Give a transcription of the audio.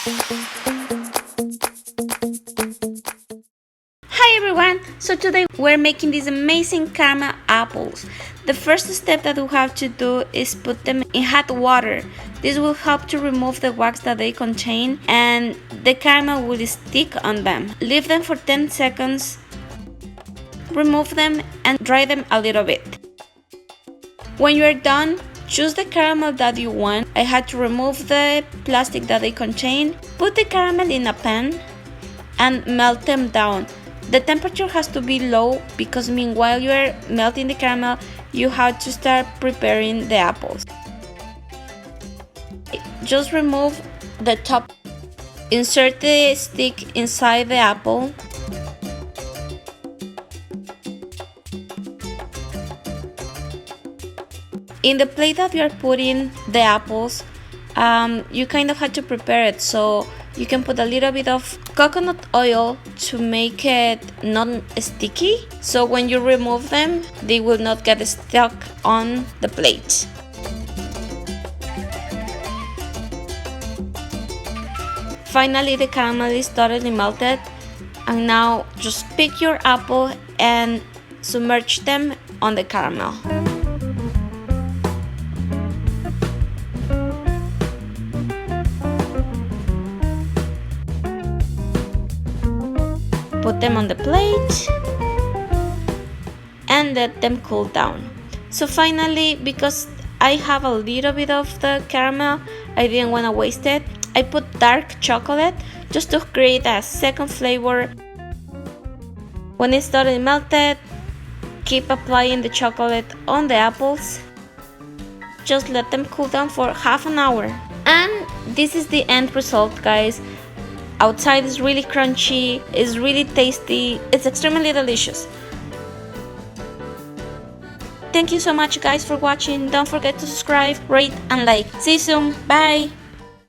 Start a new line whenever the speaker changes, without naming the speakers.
Hi everyone! So today we're making these amazing caramel apples. The first step that we have to do is put them in hot water. This will help to remove the wax that they contain and the caramel will stick on them. Leave them for 10 seconds, remove them and dry them a little bit. When you are done, choose the caramel that you want. I had to remove the plastic that they contain. Put the caramel in a pan and melt them down. The temperature has to be low because meanwhile you are melting the caramel, you have to start preparing the apples. Just remove the top. Insert the stick inside the apple. In the plate that you are putting the apples, you kind of have to prepare it, so you can put a little bit of coconut oil to make it non-sticky, so when you remove them they will not get stuck on the plate. Finally, the caramel is totally melted, and now just pick your apple and submerge them on the caramel. Put them on the plate and let them cool down. So finally, because I have a little bit of the caramel, I didn't want to waste it. I put dark chocolate just to create a second flavor. When it's totally melted, keep applying the chocolate on the apples. Just let them cool down for half an hour. And this is the end result, guys. Outside is really crunchy, it's really tasty, it's extremely delicious. Thank you so much guys for watching. Don't forget to subscribe, rate and like. See you soon. Bye!